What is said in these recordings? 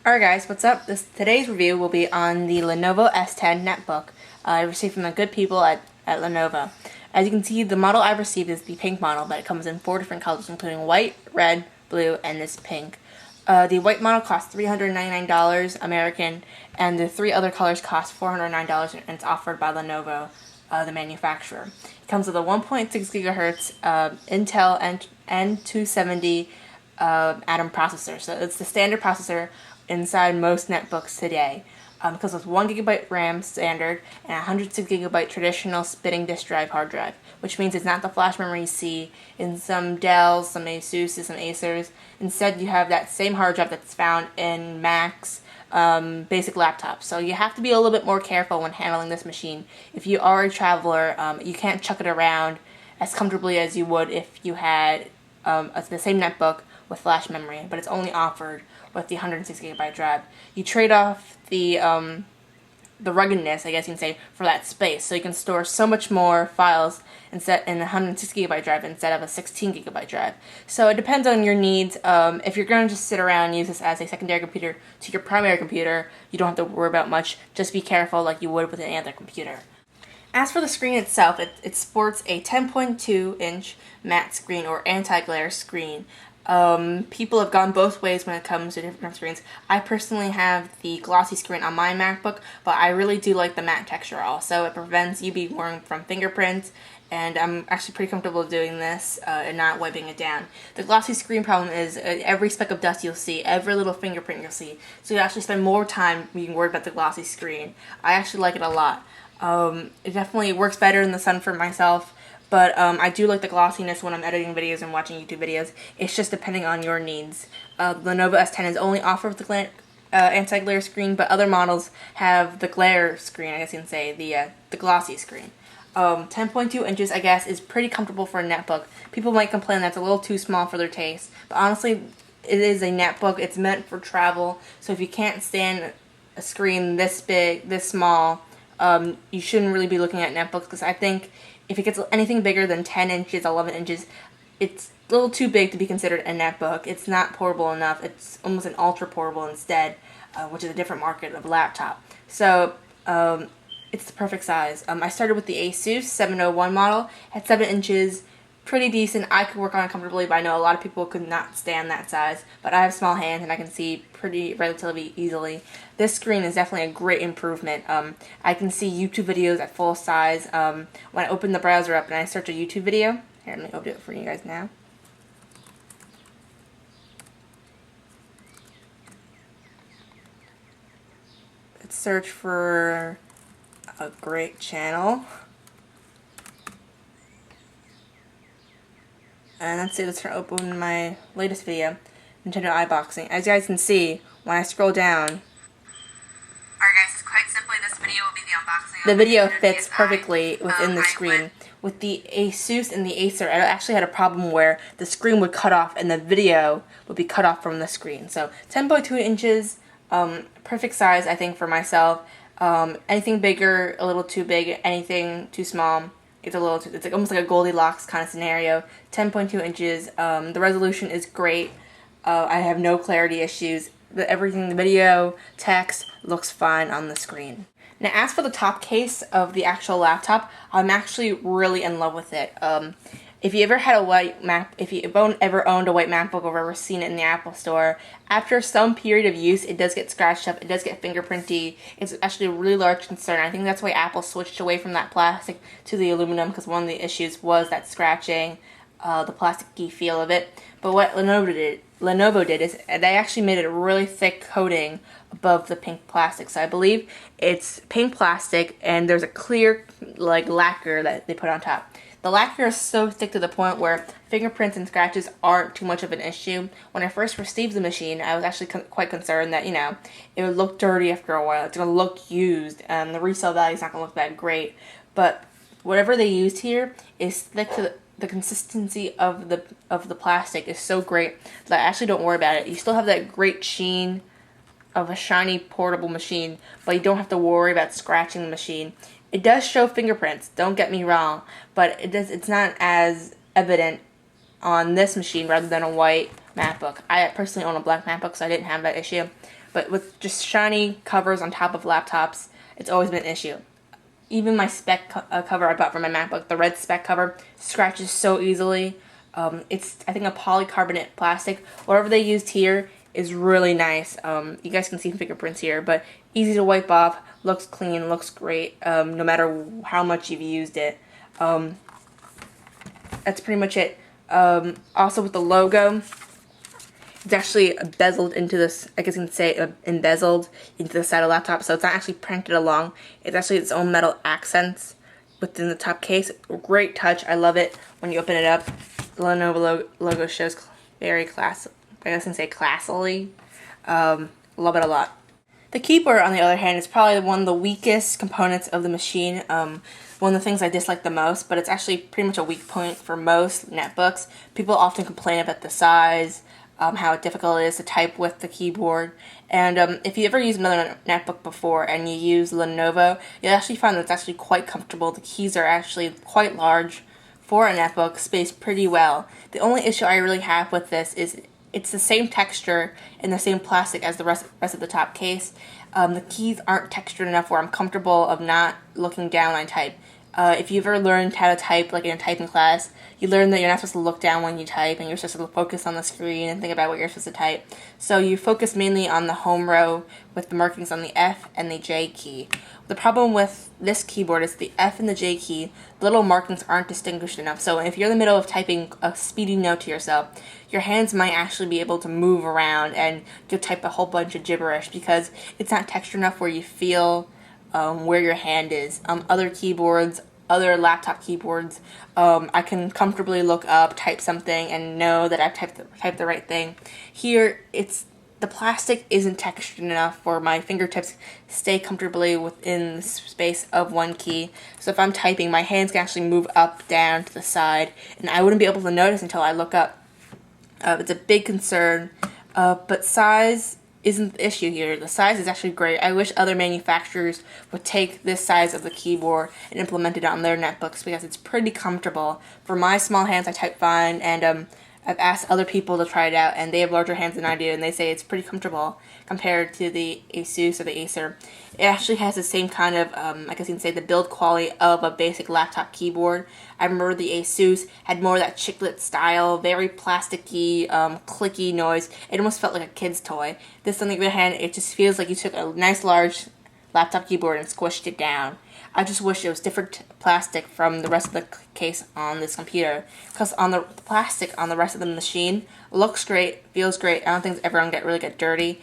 Alright guys, what's up? Today's review will be on the Lenovo S10 Netbook I received from the good people at Lenovo. As you can see, the model I received is the pink model, but it comes in 4 different colors, including white, red, blue, and this pink. The white model costs $399 American, and the 3 other colors cost $409, and it's offered by Lenovo, the manufacturer. It comes with a 1.6 gigahertz Intel N270 Atom processor. So it's the standard processor inside most netbooks today. Because it's 1 GB RAM standard and 106 GB traditional spinning disk drive hard drive, which means it's not the flash memory you see in some Dells, some Asus, some Acers. Instead, you have that same hard drive that's found in Macs, basic laptops. So you have to be a little bit more careful when handling this machine. If you are a traveler, you can't chuck it around as comfortably as you would if you had the same netbook with flash memory, but it's only offered with the 106 GB drive. You trade off the ruggedness, I guess you can say, for that space. So you can store so much more files in a 106 GB drive instead of a 16 GB drive. So it depends on your needs. If you're going to just sit around and use this as a secondary computer to your primary computer, you don't have to worry about much. Just be careful like you would with any other computer. As for the screen itself, it sports a 10.2-inch matte screen or anti-glare screen. People have gone both ways when it comes to different screens. I personally have the glossy screen on my MacBook, but I really do like the matte texture also. It prevents UV blurring from fingerprints, and I'm actually pretty comfortable doing this and not wiping it down. The glossy screen problem is every speck of dust you'll see, every little fingerprint you'll see, so you actually spend more time being worried about the glossy screen. I actually like it a lot. It definitely works better in the sun for myself. But I do like the glossiness when I'm editing videos and watching YouTube videos. It's just depending on your needs. Lenovo S10 is only offered with the anti-glare screen, but other models have the glare screen, I guess you can say, the glossy screen. 10.2 inches, I guess, is pretty comfortable for a netbook. People might complain that's a little too small for their taste, but honestly, it is a netbook. It's meant for travel, so if you can't stand a screen this big, this small, you shouldn't really be looking at netbooks, because I think if it gets anything bigger than 10 inches, 11 inches, it's a little too big to be considered a netbook. It's not portable enough. It's almost an ultra portable instead, which is a different market of laptop. So it's the perfect size. I started with the Asus 701 model at 7 inches. Pretty decent. I could work on it comfortably, but I know a lot of people could not stand that size. But I have small hands and I can see pretty relatively easily. This screen is definitely a great improvement. I can see YouTube videos at full size. When I open the browser up and I search a YouTube video, here, let me open it for you guys now. Let's search for a great channel. And let's see, let's open my latest video, Nintendo iBoxing. As you guys can see, when I scroll down, alright guys, quite simply, this video will be the unboxing. The video fits perfectly within the screen. With the Asus and the Acer, I actually had a problem where the screen would cut off and the video would be cut off from the screen. So 10.2 inches, perfect size, I think, for myself. Anything bigger, a little too big, anything too small, it's like almost like a Goldilocks kind of scenario. 10.2 inches. The resolution is great. I have no clarity issues. Everything, the video, text, looks fine on the screen. Now, as for the top case of the actual laptop, I'm actually really in love with it. If you ever had a white Mac, if you ever owned a white MacBook or ever seen it in the Apple Store, after some period of use, it does get scratched up, it does get fingerprinty. It's actually a really large concern. I think that's why Apple switched away from that plastic to the aluminum, because one of the issues was that scratching, the plasticky feel of it. But what Lenovo did is they actually made it a really thick coating above the pink plastic. So I believe it's pink plastic, and there's a clear lacquer that they put on top. The lacquer is so thick to the point where fingerprints and scratches aren't too much of an issue. When I first received the machine, I was actually quite concerned that, it would look dirty after a while. It's going to look used, and the resale value is not going to look that great. But whatever they used here is thick to the consistency of the plastic is so great that I actually don't worry about it. You still have that great sheen of a shiny portable machine, but you don't have to worry about scratching the machine. It does show fingerprints, don't get me wrong, but it's not as evident on this machine rather than a white MacBook. I personally own a black MacBook, so I didn't have that issue. But with just shiny covers on top of laptops, it's always been an issue. Even my spec cover I bought for my MacBook, the red spec cover, scratches so easily. It's, I think, a polycarbonate plastic. Whatever they used here is really nice. You guys can see fingerprints here, but easy to wipe off, looks clean, looks great, no matter how much you've used it. That's pretty much it. Also with the logo, it's actually bezeled into this, I guess you can say embezzled into the side of the laptop, so it's not actually printed along. It's actually its own metal accents within the top case. Great touch. I love it when you open it up. The Lenovo logo shows very class. I guess I can say classily. Love it a lot. The keyboard, on the other hand, is probably one of the weakest components of the machine. One of the things I dislike the most, but it's actually pretty much a weak point for most netbooks. People often complain about the size, how difficult it is to type with the keyboard. And if you ever used another netbook before and you use Lenovo, you'll actually find that it's actually quite comfortable. The keys are actually quite large for a netbook, spaced pretty well. The only issue I really have with this is it's the same texture and the same plastic as the rest of the top case. The keys aren't textured enough where I'm comfortable of not looking down when I type. If you've ever learned how to type, like in a typing class, you learn that you're not supposed to look down when you type, and you're supposed to focus on the screen and think about what you're supposed to type. So you focus mainly on the home row with the markings on the F and the J key. The problem with this keyboard is the F and the J key, the little markings aren't distinguished enough. So if you're in the middle of typing a speedy note to yourself, your hands might actually be able to move around and you'll type a whole bunch of gibberish because it's not textured enough where you feel where your hand is. Other keyboards, other laptop keyboards, I can comfortably look up, type something, and know that I've typed the right thing. Here, the plastic isn't textured enough for my fingertips stay comfortably within the space of one key. So if I'm typing, my hands can actually move up, down, to the side, and I wouldn't be able to notice until I look up. It's a big concern, but size isn't the issue here. The size is actually great. I wish other manufacturers would take this size of the keyboard and implement it on their netbooks because it's pretty comfortable. For my small hands, I type fine, and I've asked other people to try it out, and they have larger hands than I do, and they say it's pretty comfortable compared to the Asus or the Acer. It actually has the same kind of, I guess you can say, the build quality of a basic laptop keyboard. I remember the Asus had more of that chiclet style, very plasticky, clicky noise. It almost felt like a kid's toy. This, on the other hand, it just feels like you took a nice large laptop keyboard and squished it down. I just wish it was different plastic from the rest of the case on this computer, because on the plastic on the rest of the machine looks great, feels great. I don't think it's ever going to really get dirty,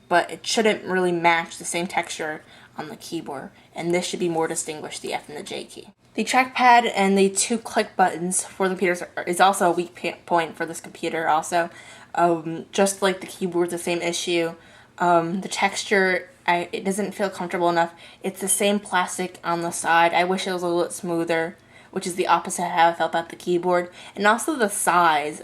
but it shouldn't really match the same texture on the keyboard, and this should be more distinguished, the F and the J key. The trackpad and the 2 click buttons for the computers is also a weak point for this computer also. Just like the keyboard's the same issue. The texture, it doesn't feel comfortable enough. It's the same plastic on the side. I wish it was a little bit smoother, which is the opposite of how I felt about the keyboard. And also the size.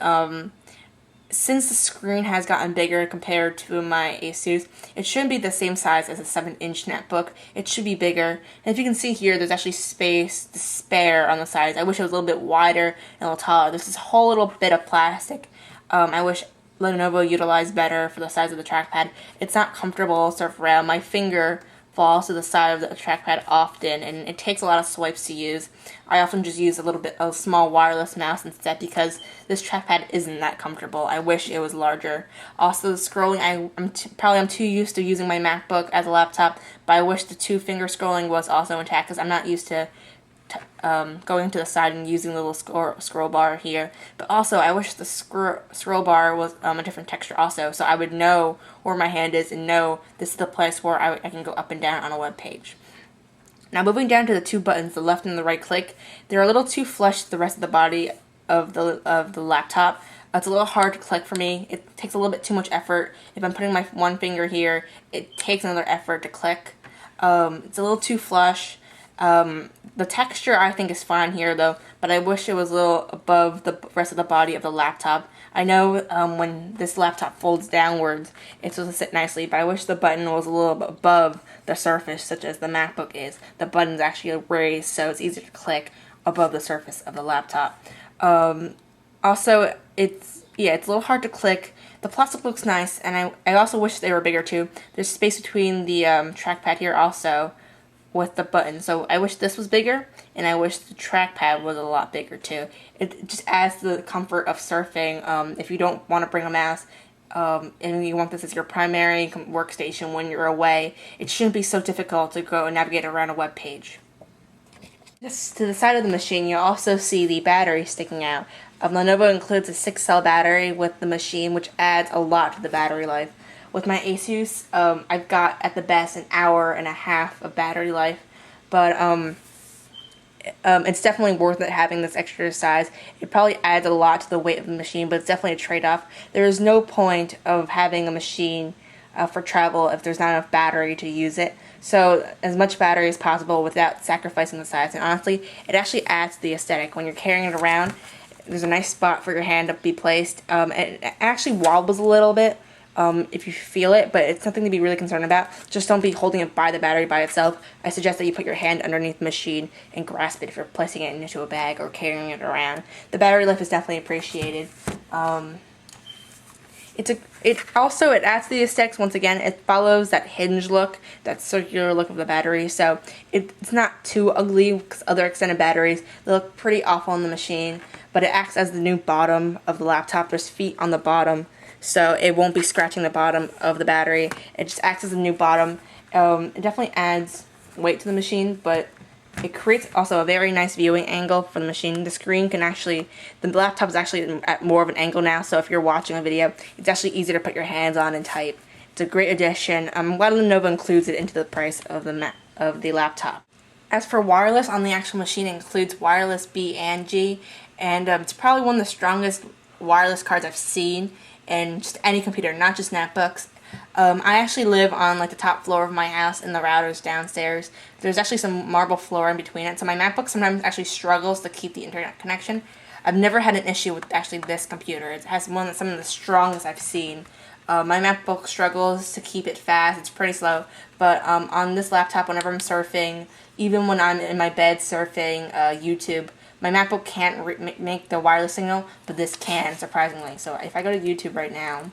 Since the screen has gotten bigger compared to my Asus, it shouldn't be the same size as a 7-inch netbook. It should be bigger. And if you can see here, there's actually space to spare on the sides. I wish it was a little bit wider and a little taller. There's this whole little bit of plastic. I wish Lenovo utilized better for the size of the trackpad. It's not comfortable to surf around. My finger falls to the side of the trackpad often, and it takes a lot of swipes to use. I often just use a little bit of small wireless mouse instead because this trackpad isn't that comfortable. I wish it was larger. Also, the scrolling, I'm too used to using my MacBook as a laptop, but I wish the 2-finger scrolling was also intact because I'm not used to going to the side and using the little scroll bar here. But also, I wish the scroll bar was a different texture also, so I would know where my hand is and know this is the place where I can go up and down on a web page. Now, moving down to the 2 buttons, the left and the right click, they're a little too flush to the rest of the body of the laptop. It's a little hard to click for me. It takes a little bit too much effort. If I'm putting my one finger here, it takes another effort to click. It's a little too flush. The texture I think is fine here though, but I wish it was a little above the rest of the body of the laptop. I know when this laptop folds downwards, it's supposed to sit nicely, but I wish the button was a little above the surface, such as the MacBook is. The button's actually raised, so it's easier to click above the surface of the laptop. Also, it's yeah, it's a little hard to click. The plastic looks nice, and I also wish they were bigger too. There's space between the trackpad here also with the button. So I wish this was bigger, and I wish the trackpad was a lot bigger too. It just adds to the comfort of surfing. If you don't want to bring a mouse, and you want this as your primary workstation when you're away, it shouldn't be so difficult to go and navigate around a web page. Just to the side of the machine, you'll also see the battery sticking out. Lenovo includes a 6-cell battery with the machine, which adds a lot to the battery life. With my Asus, I've got at the best an hour and a half of battery life, but it's definitely worth it having this extra size. It probably adds a lot to the weight of the machine, but it's definitely a trade-off. There is no point of having a machine for travel if there's not enough battery to use it. So as much battery as possible without sacrificing the size. And honestly, it actually adds to the aesthetic. When you're carrying it around, there's a nice spot for your hand to be placed. It actually wobbles a little bit if you feel it, but it's nothing to be really concerned about. Just don't be holding it by the battery by itself. I suggest that you put your hand underneath the machine and grasp it if you're placing it into a bag or carrying it around. The battery life is definitely appreciated. It also adds to the aesthetics. Once again, it follows that hinge look, that circular look of the battery, so it's not too ugly because other extended batteries, they look pretty awful on the machine, but it acts as the new bottom of the laptop. There's feet on the bottom, so it won't be scratching the bottom of the battery. It just acts as a new bottom. It definitely adds weight to the machine, but it creates also a very nice viewing angle for the machine. The screen can actually, the laptop is actually at more of an angle now, so if you're watching a video, it's actually easier to put your hands on and type. It's a great addition. I'm glad Lenovo includes it into the price of the laptop. As for wireless on the actual machine, it includes wireless B and G, and it's probably one of the strongest wireless cards I've seen in just any computer, not just netbooks. I actually live on like the top floor of my house, and the router's downstairs. There's actually some marble floor in between it, so my MacBook sometimes actually struggles to keep the internet connection. I've never had an issue with actually this computer. It has some of the strongest I've seen. My MacBook struggles to keep it fast. It's pretty slow, but on this laptop, whenever I'm surfing, even when I'm in my bed surfing YouTube, my MacBook can't make the wireless signal, but this can, surprisingly. So if I go to YouTube right now,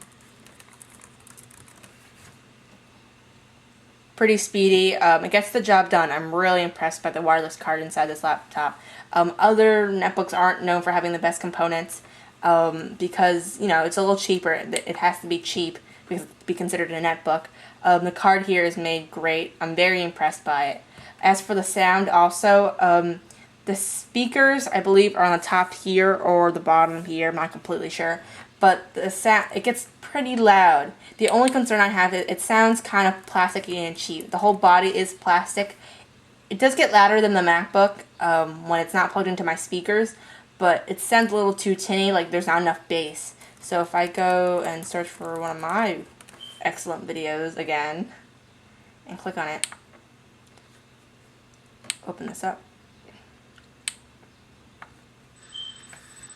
pretty speedy. It gets the job done. I'm really impressed by the wireless card inside this laptop. Other netbooks aren't known for having the best components because, you know, it's a little cheaper. It has to be cheap because to be considered a netbook. The card here is made great. I'm very impressed by it. As for the sound also, the speakers, I believe, are on the top here or the bottom here. I'm not completely sure. But the sound, it gets pretty loud. The only concern I have is it sounds kind of plasticky and cheap. The whole body is plastic. It does get louder than the MacBook when it's not plugged into my speakers, but it sounds a little too tinny, like there's not enough bass. So if I go and search for one of my excellent videos again, and click on it, open this up.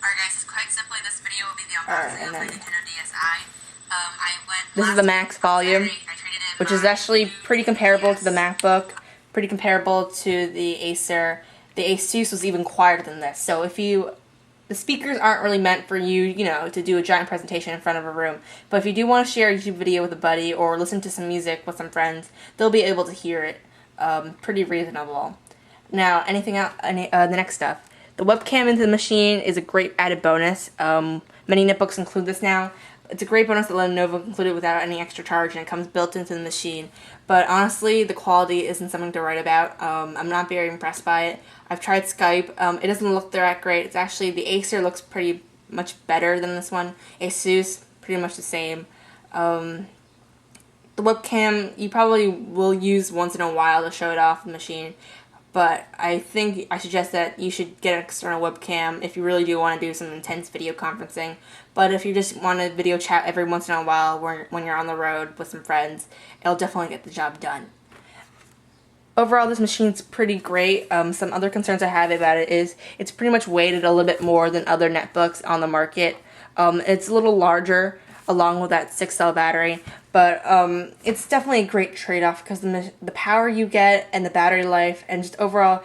Alright guys, quite simply this video will be the unboxing of my Nintendo DSi. This is the max volume, which is actually pretty comparable to the MacBook, pretty comparable to the Acer. The Asus was even quieter than this. So if the speakers aren't really meant for you, you know, to do a giant presentation in front of a room. But if you do want to share a YouTube video with a buddy or listen to some music with some friends, they'll be able to hear it pretty reasonable. Now, anything else? The next stuff. The webcam into the machine is a great added bonus. Many netbooks include this now. It's a great bonus that Lenovo included without any extra charge, and it comes built into the machine. But honestly, the quality isn't something to write about. I'm not very impressed by it. I've tried Skype. It doesn't look that great. It's actually, the Acer looks pretty much better than this one. Asus, pretty much the same. The webcam, you probably will use once in a while to show it off the machine. But I suggest that you should get an external webcam if you really do want to do some intense video conferencing. But if you just want to video chat every once in a while when you're on the road with some friends, it'll definitely get the job done. Overall, this machine's pretty great. Some other concerns I have about it is it's pretty much weighted a little bit more than other netbooks on the market. It's a little larger, along with that 6-cell battery, but it's definitely a great trade-off because the power you get and the battery life and just overall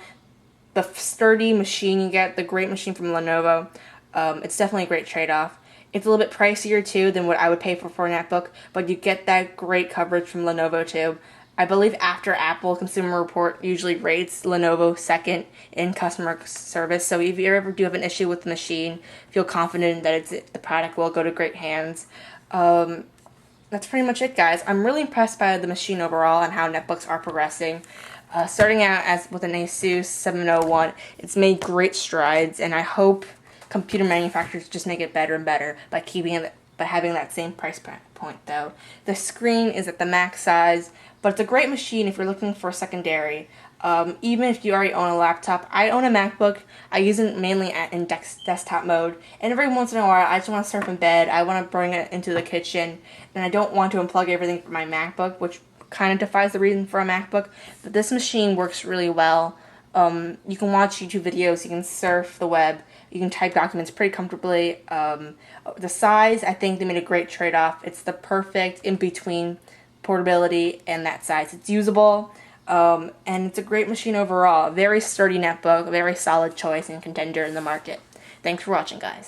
the sturdy machine you get, the great machine from Lenovo, it's definitely a great trade-off. It's a little bit pricier too than what I would pay for a netbook, but you get that great coverage from Lenovo too. I believe after Apple, Consumer Report usually rates Lenovo second in customer service. So if you ever do have an issue with the machine, feel confident that the product will go to great hands. That's pretty much it, guys. I'm really impressed by the machine overall and how netbooks are progressing. Starting out as with an Asus 701, it's made great strides, and I hope computer manufacturers just make it better and better by having that same price point. Though the screen is at the max size, but it's a great machine if you're looking for a secondary. Even if you already own a laptop, I own a MacBook. I use it mainly in desktop mode, and every once in a while, I just want to surf in bed. I want to bring it into the kitchen, and I don't want to unplug everything from my MacBook, which kind of defies the reason for a MacBook. But this machine works really well. You can watch YouTube videos, you can surf the web, you can type documents pretty comfortably. The size, I think they made a great trade-off. It's the perfect in-between portability and that size. It's usable, and it's a great machine overall. A very sturdy netbook, a very solid choice and contender in the market. Thanks for watching, guys.